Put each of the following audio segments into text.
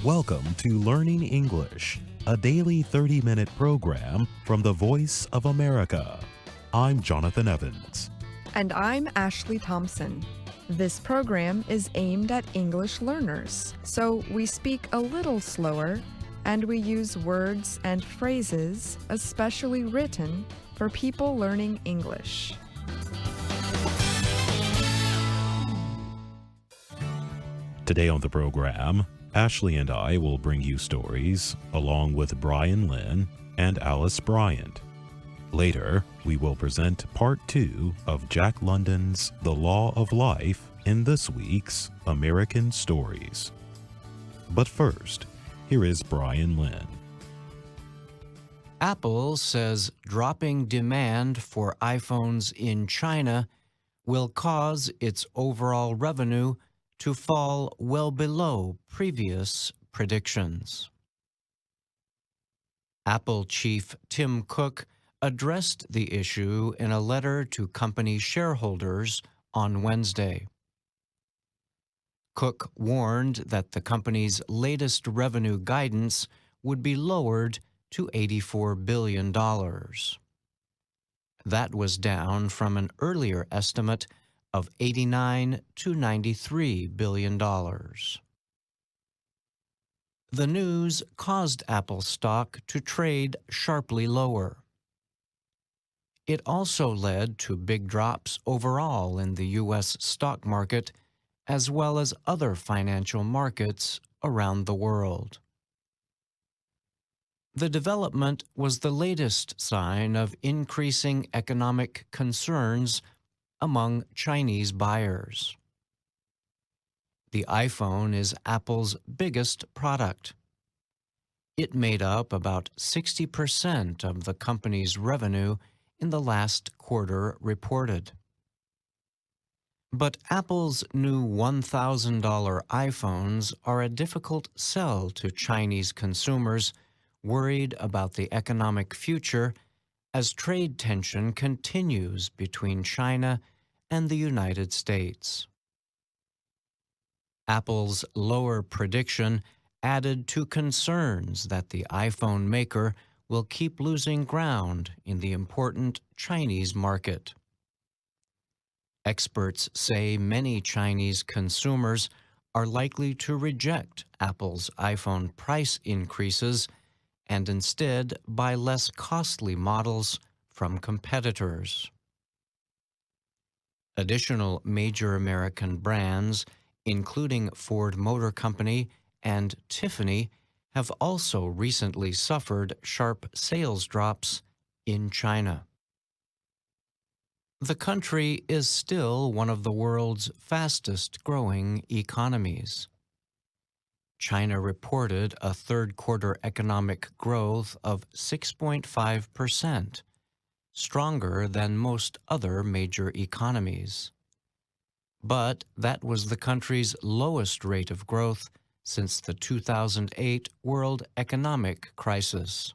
Welcome to Learning English, a daily 30-minute program from the Voice of America. I'm Jonathan Evans. And I'm Ashley Thompson. This program is aimed at English learners, so we speak a little slower and we use words and phrases especially written for people learning English. Today on the program, Ashley and I will bring you stories along with Brian Lynn and Alice Bryant. Later, we will present part 2 of Jack London's The Law of Life in this week's American Stories. But first, here is Brian Lynn. Apple says dropping demand for iPhones in China will cause its overall revenue to fall well below previous predictions. Apple chief Tim Cook addressed the issue in a letter to company shareholders on Wednesday. Cook warned that the company's latest revenue guidance would be lowered to $84 billion. That was down from an earlier estimate of $89 to $93 billion. The news caused Apple stock to trade sharply lower. It also led to big drops overall in the U.S. stock market, as well as other financial markets around the world. The development was the latest sign of increasing economic concerns among Chinese buyers. The iPhone is Apple's biggest product. It made up about 60% of the company's revenue in the last quarter reported. But Apple's new $1,000 iPhones are a difficult sell to Chinese consumers worried about the economic future as trade tension continues between China and the United States. Apple's lower prediction added to concerns that the iPhone maker will keep losing ground in the important Chinese market. Experts say many Chinese consumers are likely to reject Apple's iPhone price increases and instead buy less costly models from competitors. Additional major American brands, including Ford Motor Company and Tiffany, have also recently suffered sharp sales drops in China. The country is still one of the world's fastest-growing economies. China reported a third-quarter economic growth of 6.5%, stronger than most other major economies. But that was the country's lowest rate of growth since the 2008 world economic crisis.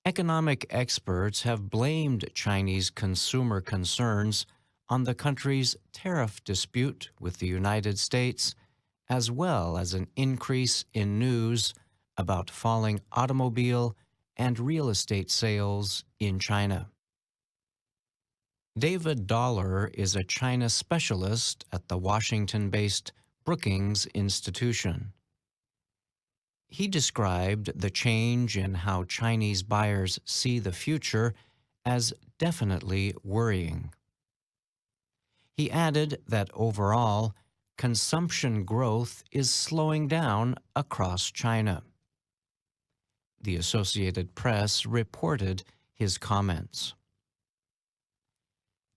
Economic experts have blamed Chinese consumer concerns on the country's tariff dispute with the United States, as well as an increase in news about falling automobile and real estate sales in China. David Dollar is a China specialist at the Washington-based Brookings Institution. He described the change in how Chinese buyers see the future as definitely worrying. He added that overall, consumption growth is slowing down across China. The Associated Press reported his comments.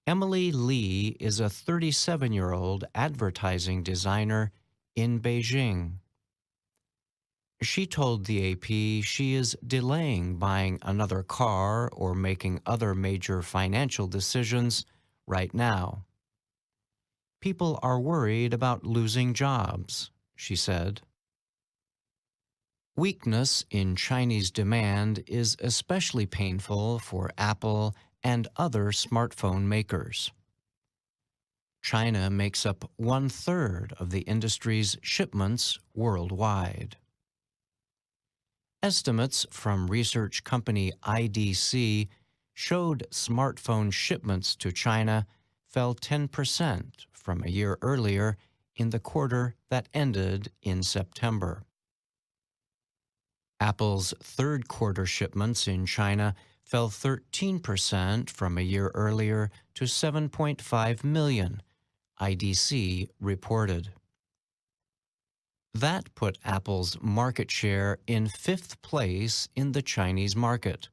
Emily Lee is a 37-year-old advertising designer in Beijing. She told the AP she is delaying buying another car or making other major financial decisions right now. People are worried about losing jobs, she said. Weakness in Chinese demand is especially painful for Apple and other smartphone makers. China makes up 1/3 of the industry's shipments worldwide. Estimates from research company IDC showed smartphone shipments to China fell 10% from a year earlier in the quarter that ended in September. Apple's third quarter shipments in China fell 13% from a year earlier to 7.5 million, IDC reported. That put Apple's market share in fifth place in the Chinese market.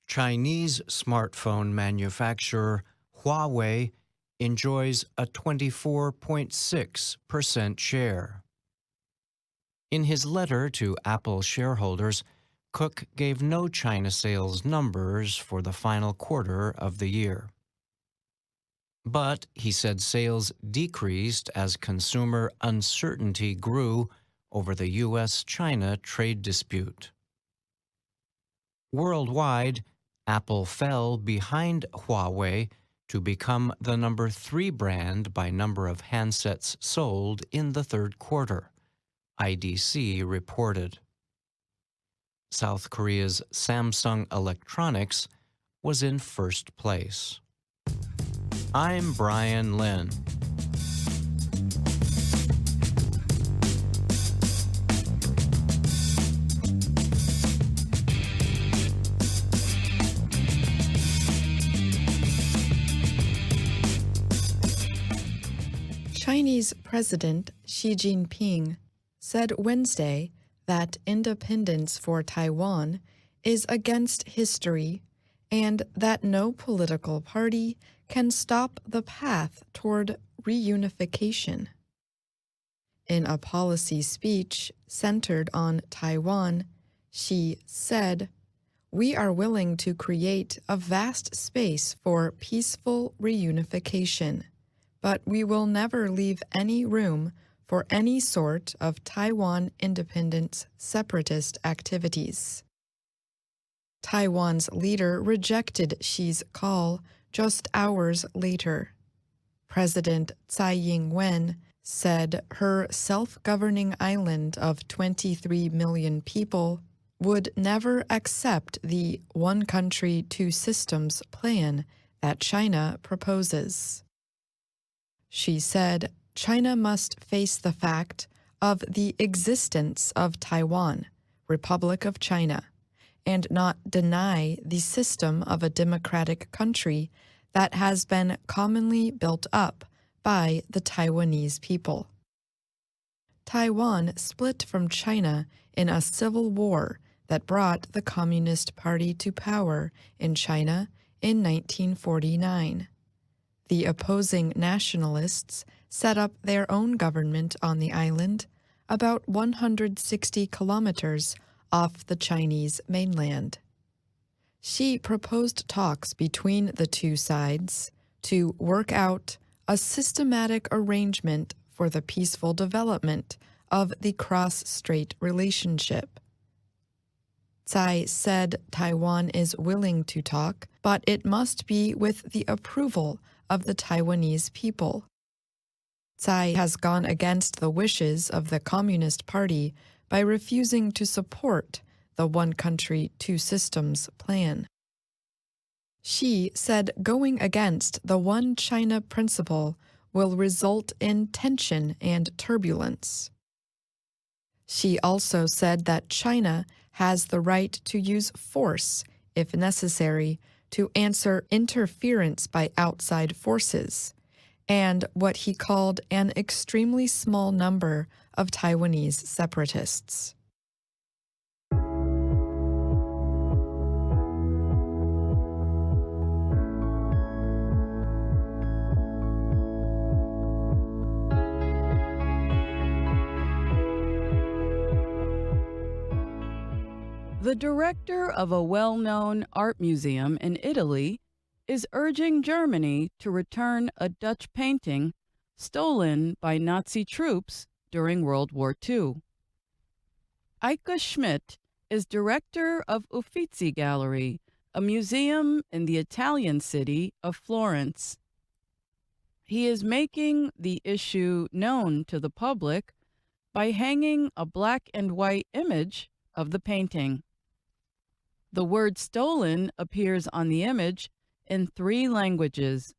Chinese smartphone manufacturer Huawei enjoys a 24.6% share. In his letter to Apple shareholders, Cook gave no China sales numbers for the final quarter of the year. But he said sales decreased as consumer uncertainty grew over the U.S.-China trade dispute. Worldwide, Apple fell behind Huawei to become the number 3 brand by number of handsets sold in the third quarter, IDC reported. South Korea's Samsung Electronics was in first place. I'm Brian Lynn. Chinese President Xi Jinping said Wednesday that independence for Taiwan is against history and that no political party can stop the path toward reunification. In a policy speech centered on Taiwan, Xi said, "We are willing to create a vast space for peaceful reunification, but we will never leave any room for any sort of Taiwan independence separatist activities." Taiwan's leader rejected Xi's call just hours later. President Tsai Ing-wen said her self-governing island of 23 million people would never accept the one country, two systems plan that China proposes. She said China must face the fact of the existence of Taiwan, Republic of China, and not deny the system of a democratic country that has been commonly built up by the Taiwanese people. Taiwan split from China in a civil war that brought the Communist Party to power in China in 1949. The opposing nationalists set up their own government on the island, about 160 kilometers off the Chinese mainland. Xi proposed talks between the two sides to work out a systematic arrangement for the peaceful development of the cross-strait relationship. Tsai said Taiwan is willing to talk, but it must be with the approval of the Taiwanese people. Tsai has gone against the wishes of the Communist Party by refusing to support the one country, two systems plan. Xi said going against the one China principle will result in tension and turbulence. Xi also said that China has the right to use force, if necessary, to answer interference by outside forces, and what he called an extremely small number of Taiwanese separatists. The director of a well-known art museum in Italy is urging Germany to return a Dutch painting stolen by Nazi troops during World War II. Eike Schmidt is director of Uffizi Gallery, a museum in the Italian city of Florence. He is making the issue known to the public by hanging a black and white image of the painting. The word stolen appears on the image in 3 languages.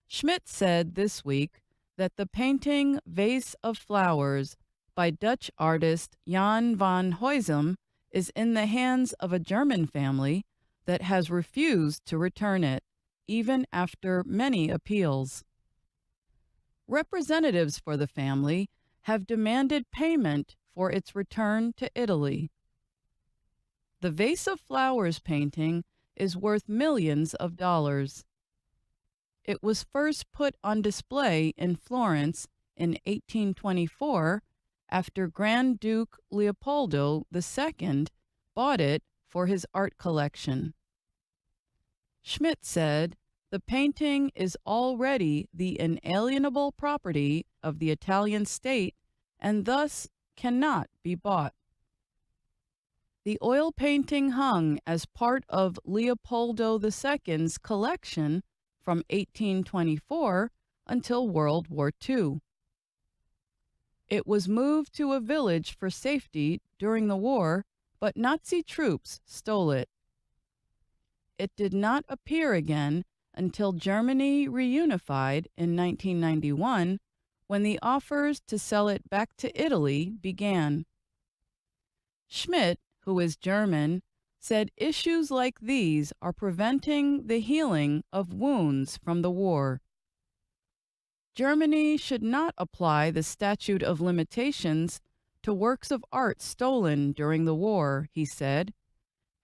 Schmidt said this week that the painting Vase of Flowers by Dutch artist Jan van Huysum is in the hands of a German family that has refused to return it, even after many appeals. Representatives for the family have demanded payment for its return to Italy. The Vase of Flowers painting is worth millions of dollars. It was first put on display in Florence in 1824 after Grand Duke Leopoldo II bought it for his art collection. Schmidt said, "The painting is already the inalienable property of the Italian state and thus cannot be bought." The oil painting hung as part of Leopoldo II's collection from 1824 until World War II. It was moved to a village for safety during the war, but Nazi troops stole it. It did not appear again until Germany reunified in 1991, when the offers to sell it back to Italy began. Schmidt, who is German, said issues like these are preventing the healing of wounds from the war. Germany should not apply the statute of limitations to works of art stolen during the war, he said,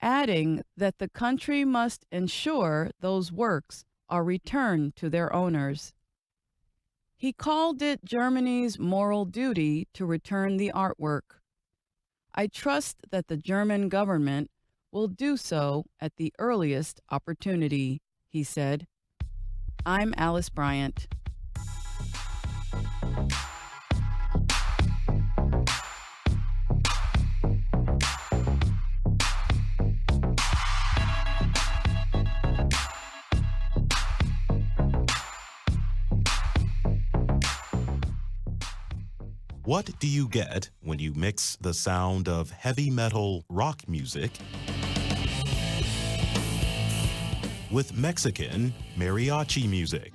adding that the country must ensure those works are returned to their owners. He called it Germany's moral duty to return the artwork. "I trust that the German government will do so at the earliest opportunity," he said. I'm Alice Bryant. What do you get when you mix the sound of heavy metal rock music with Mexican mariachi music?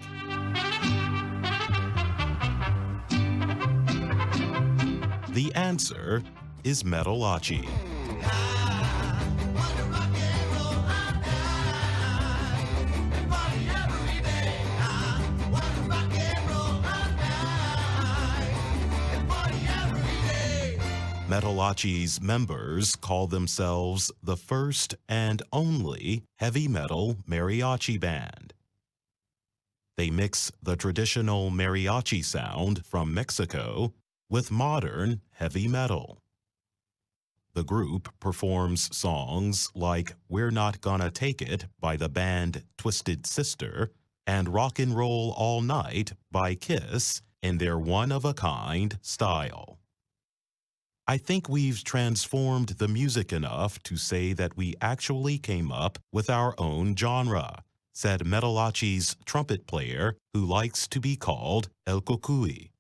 The answer is Achi. Achi's members call themselves the first and only heavy metal mariachi band. They mix the traditional mariachi sound from Mexico with modern heavy metal. The group performs songs like "We're Not Gonna Take It" by the band Twisted Sister and "Rock and Roll All Night" by Kiss in their one-of-a-kind style. I think we've transformed the music enough to say that we actually came up with our own genre, said Achi's trumpet player, who likes to be called El Cucuy.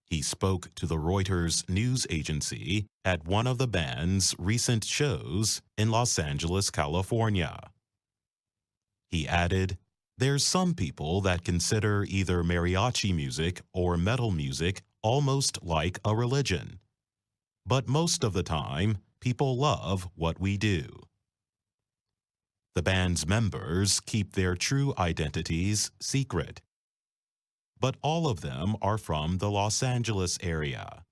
He spoke to the Reuters news agency at one of the band's recent shows in Los Angeles, California. He added, "There's some people that consider either mariachi music or metal music almost like a religion. But most of the time, people love what we do." The band's members keep their true identities secret, but all of them are from the Los Angeles area.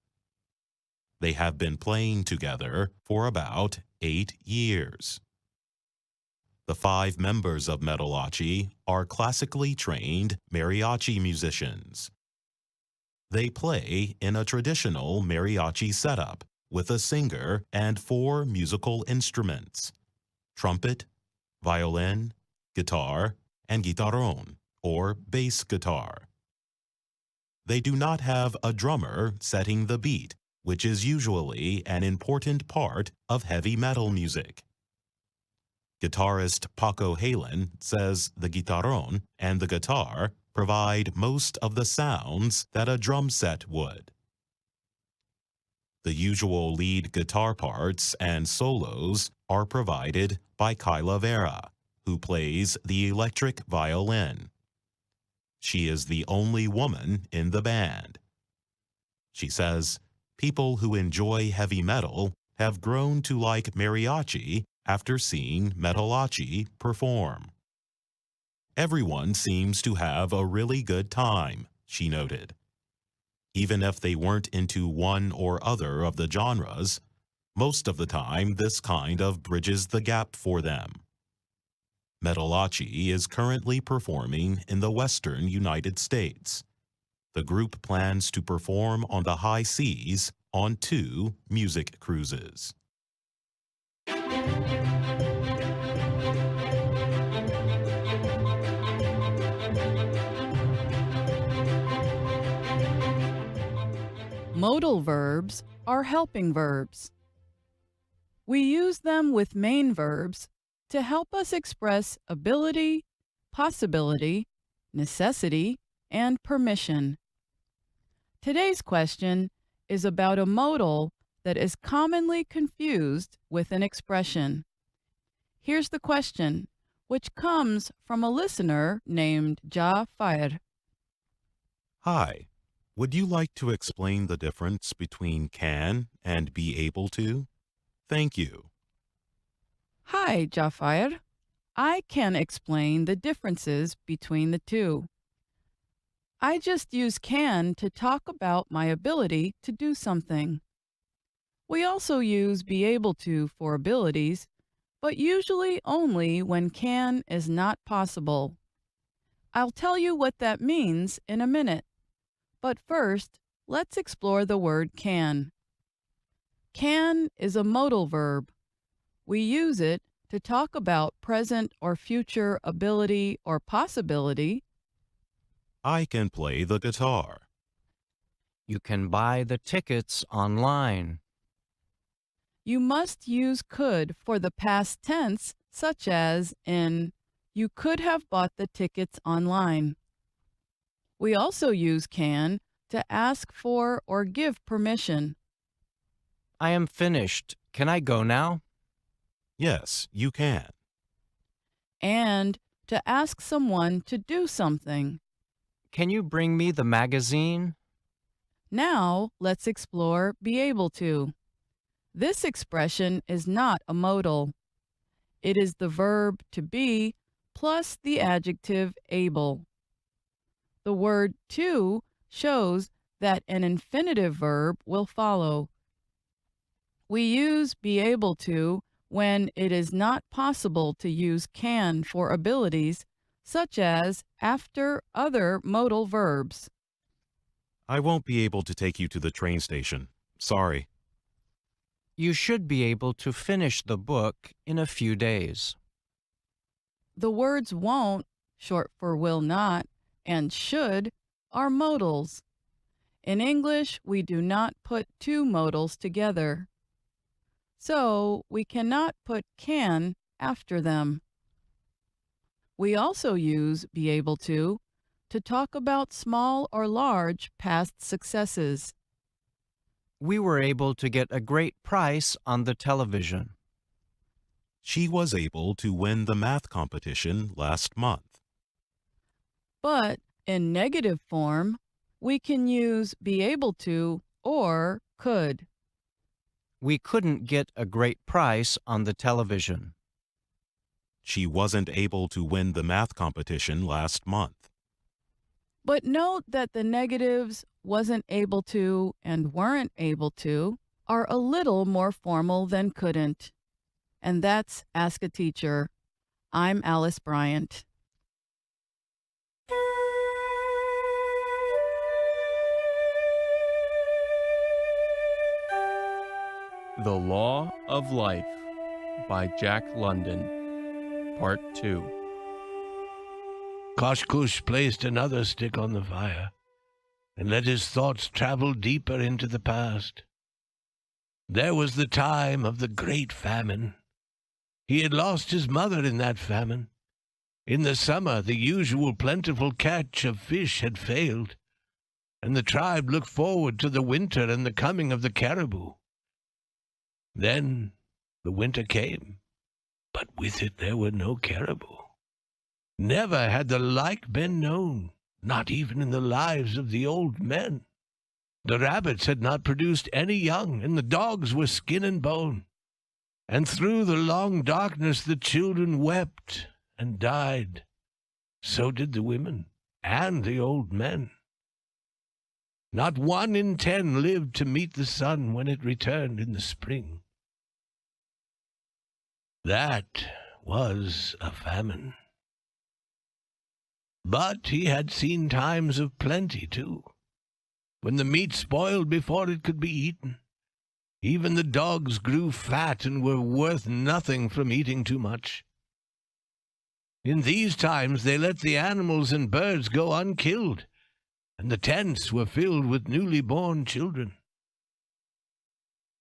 They have been playing together for about 8 years. The 5 members of Achi are classically trained mariachi musicians. They play in a traditional mariachi setup with a singer and 4 musical instruments: trumpet, violin, guitar, and guitarrón, or bass guitar. They do not have a drummer setting the beat, which is usually an important part of heavy metal music. Guitarist Paco Halen says the guitarrón and the guitar provide most of the sounds that a drum set would. The usual lead guitar parts and solos are provided by Kyla Vera, who plays the electric violin. She is the only woman in the band. She says people who enjoy heavy metal have grown to like mariachi after seeing Achi perform. Everyone seems to have a really good time, she noted. Even if they weren't into one or other of the genres, most of the time this kind of bridges the gap for them. Achi is currently performing in the western United States. The group plans to perform on the high seas on 2 music cruises. Modal verbs are helping verbs. We use them with main verbs to help us express ability, possibility, necessity, and permission. Today's question is about a modal that is commonly confused with an expression. Here's the question, which comes from a listener named Jafar. Hi, would you like to explain the difference between can and be able to? Thank you. Hi, Jafar. I can explain the differences between the two. I just use can to talk about my ability to do something. We also use be able to for abilities, but usually only when can is not possible. I'll tell you what that means in a minute. But first, let's explore the word can. Can is a modal verb. We use it to talk about present or future ability or possibility. I can play the guitar. You can buy the tickets online. You must use could for the past tense, such as in you could have bought the tickets online. We also use can to ask for or give permission. I am finished. Can I go now? Yes, you can. And to ask someone to do something. Can you bring me the magazine? Now let's explore be able to. This expression is not a modal. It is the verb to be plus the adjective able. The word to shows that an infinitive verb will follow. We use be able to when it is not possible to use can for abilities, such as after other modal verbs. I won't be able to take you to the train station. Sorry. You should be able to finish the book in a few days. The words won't, short for will not, and should are modals. In English, we do not put two modals together. So we cannot put can after them. We also use be able to talk about small or large past successes. We were able to get a great price on the television. She was able to win the math competition last month. But in negative form, we can use be able to or could. We couldn't get a great price on the television. She wasn't able to win the math competition last month. But note that the negatives wasn't able to and weren't able to are a little more formal than couldn't. And that's Ask a Teacher. I'm Alice Bryant. The Law of Life by Jack London, Part 2. Koshkush placed another stick on the fire and let his thoughts travel deeper into the past. There was the time of the great famine. He had lost his mother in that famine, In the summer, the usual plentiful catch of fish had failed, and the tribe looked forward to the winter and the coming of the caribou. Then the winter came, but with it there were no caribou. Never had the like been known, not even in the lives of the old men. The rabbits had not produced any young, and the dogs were skin and bone. And through the long darkness the children wept and died. So did the women and the old men. Not 1 in 10 lived to meet the sun when it returned in the spring. That was a famine. But he had seen times of plenty, too, when the meat spoiled before it could be eaten. Even the dogs grew fat and were worth nothing from eating too much. In these times they let the animals and birds go unkilled, and the tents were filled with newly born children.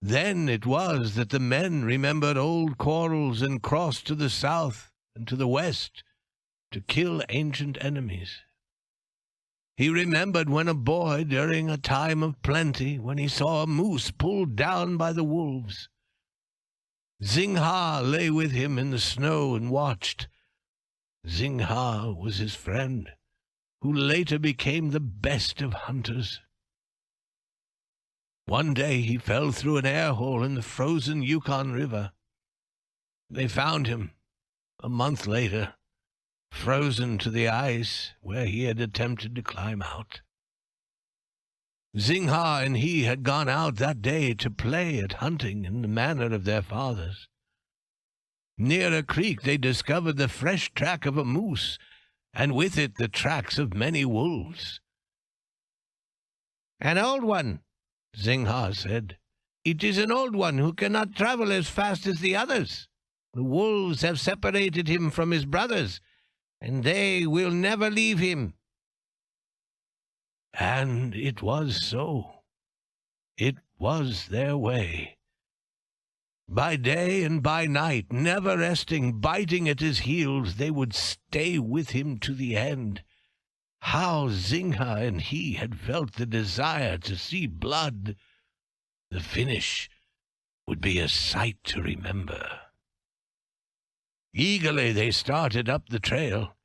Then it was that the men remembered old quarrels and crossed to the south and to the west to kill ancient enemies. He remembered when a boy, during a time of plenty, when he saw a moose pulled down by the wolves. Xing lay with him in the snow and watched. Xing was his friend, who later became the best of hunters. One day he fell through an air hole in the frozen Yukon River. They found him, a month later, frozen to the ice where he had attempted to climb out. Xing and he had gone out that day to play at hunting in the manner of their fathers. Near a creek they discovered the fresh track of a moose, and with it the tracks of many wolves. "An old one," Xing said. "It is an old one who cannot travel as fast as the others. The wolves have separated him from his brothers, and they will never leave him." And it was so. It was their way. By day and by night, never resting, biting at his heels, they would stay with him to the end. How Xing and he had felt the desire to see blood. The finish would be a sight to remember. Eagerly they started up the trail.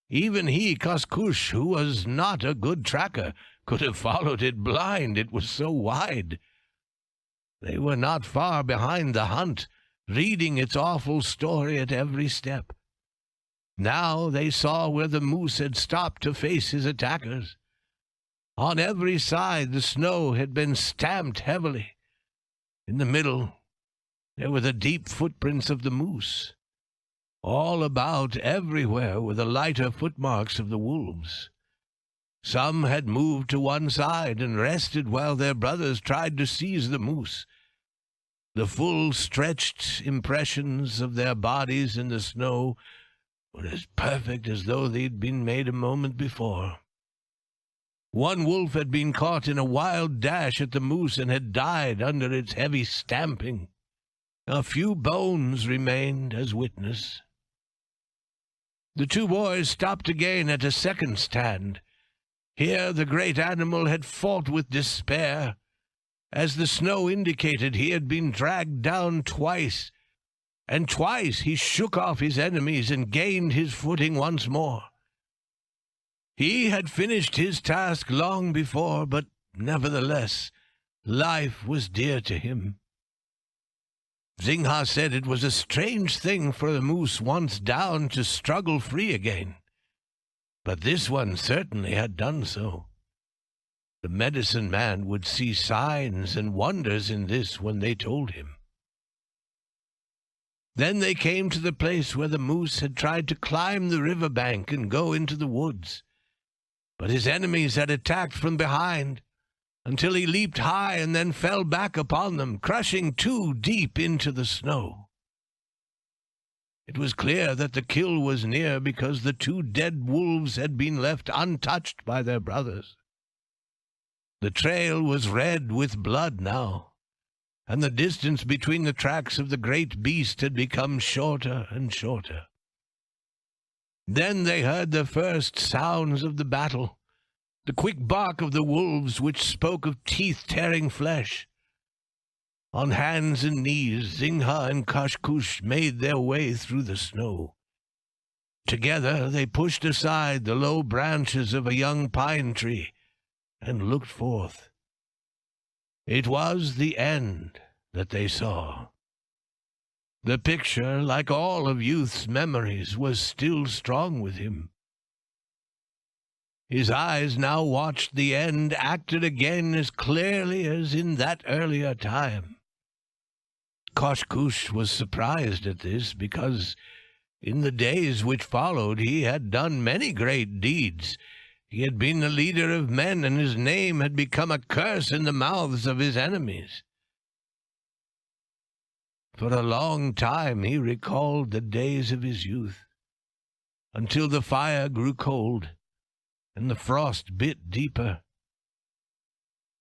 Even he, Koskush, who was not a good tracker, could have followed it blind, it was so wide. They were not far behind the hunt, reading its awful story at every step. Now they saw where the moose had stopped to face his attackers. On every side the snow had been stamped heavily. In the middle there were the deep footprints of the moose. All about, everywhere, were the lighter footmarks of the wolves. Some had moved to one side and rested while their brothers tried to seize the moose. The full-stretched impressions of their bodies in the snow were as perfect as though they'd been made a moment before. One wolf had been caught in a wild dash at the moose and had died under its heavy stamping. A few bones remained as witness. The two boys stopped again at a second stand. Here the great animal had fought with despair. As the snow indicated, he had been dragged down twice, and twice he shook off his enemies and gained his footing once more. He had finished his task long before, but nevertheless, life was dear to him. Xing said it was a strange thing for the moose once down to struggle free again. But this one certainly had done so. The medicine man would see signs and wonders in this when they told him. Then they came to the place where the moose had tried to climb the river bank and go into the woods. But his enemies had attacked from behind, until he leaped high and then fell back upon them, crushing too deep into the snow. It was clear that the kill was near because the two dead wolves had been left untouched by their brothers. The trail was red with blood now, and the distance between the tracks of the great beast had become shorter and shorter. Then they heard the first sounds of the battle, the quick bark of the wolves which spoke of teeth-tearing flesh. On hands and knees, Xingha and Kashkush made their way through the snow. Together they pushed aside the low branches of a young pine tree and looked forth. It was the end that they saw. The picture, like all of youth's memories, was still strong with him. His eyes now watched the end acted again as clearly as in that earlier time. Kashkush was surprised at this because in the days which followed he had done many great deeds. He had been the leader of men, and his name had become a curse in the mouths of his enemies. For a long time he recalled the days of his youth, until the fire grew cold and the frost bit deeper.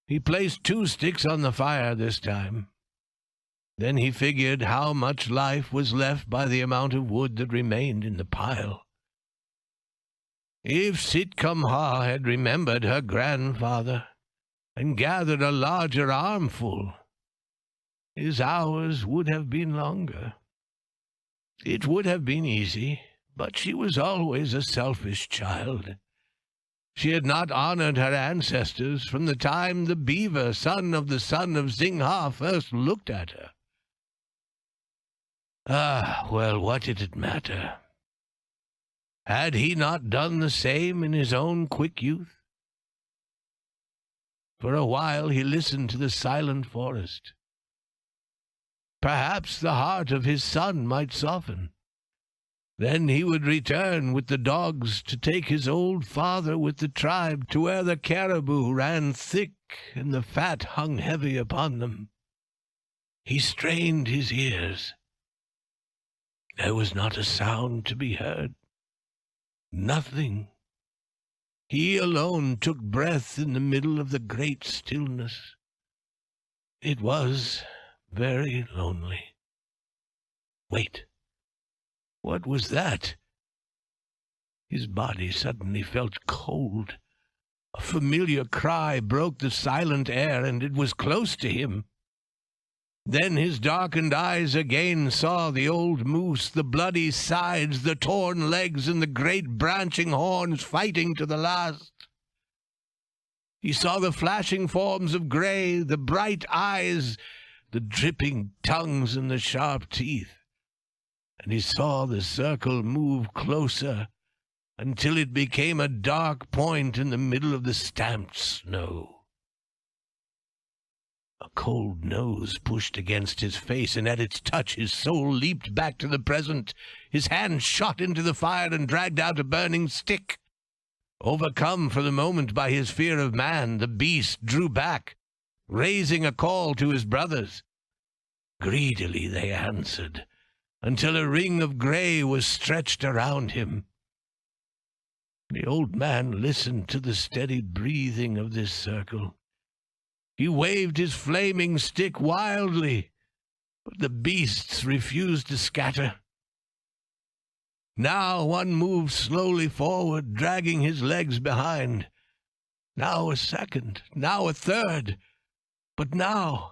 He placed 2 sticks on the fire this time. Then he figured how much life was left by the amount of wood that remained in the pile. If Sitkamha had remembered her grandfather and gathered a larger armful, his hours would have been longer. It would have been easy, but she was always a selfish child. She had not honored her ancestors from the time the beaver, son of Xingha, first looked at her. Well, what did it matter? Had he not done the same in his own quick youth? For a while he listened to the silent forest. Perhaps the heart of his son might soften. Then he would return with the dogs to take his old father with the tribe to where the caribou ran thick and the fat hung heavy upon them. He strained his ears. There was not a sound to be heard. Nothing. He alone took breath in the middle of the great stillness. It was very lonely. Wait. What was that? His body suddenly felt cold. A familiar cry broke the silent air, and it was close to him. Then his darkened eyes again saw the old moose, the bloody sides, the torn legs, and the great branching horns fighting to the last. He saw the flashing forms of gray, the bright eyes, the dripping tongues, and the sharp teeth. And he saw the circle move closer until it became a dark point in the middle of the stamped snow. A cold nose pushed against his face, and at its touch his soul leaped back to the present. His hand shot into the fire and dragged out a burning stick. Overcome for the moment by his fear of man, the beast drew back, raising a call to his brothers. Greedily they answered, until a ring of gray was stretched around him. The old man listened to the steady breathing of this circle. He waved his flaming stick wildly, but the beasts refused to scatter. Now one moved slowly forward, dragging his legs behind. Now a second, now a third. But now,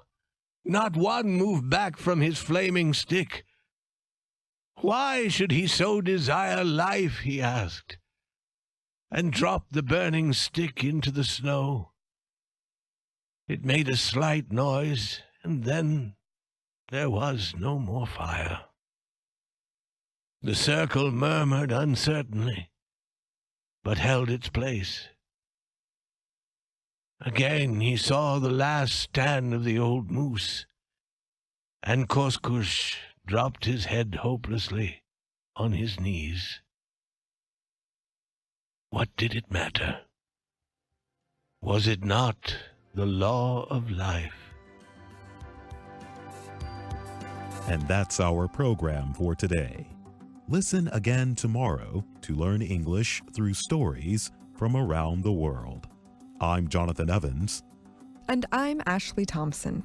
not one moved back from his flaming stick. Why should he so desire life, he asked, and dropped the burning stick into the snow. It made a slight noise, and then there was no more fire. The circle murmured uncertainly, but held its place. Again he saw the last stand of the old moose, and Kashkush dropped his head hopelessly on his knees. What did it matter? Was it not the law of life? And that's our program for today. Listen again tomorrow to learn English through stories from around the world. I'm Jonathan Evans. And I'm Ashley Thompson.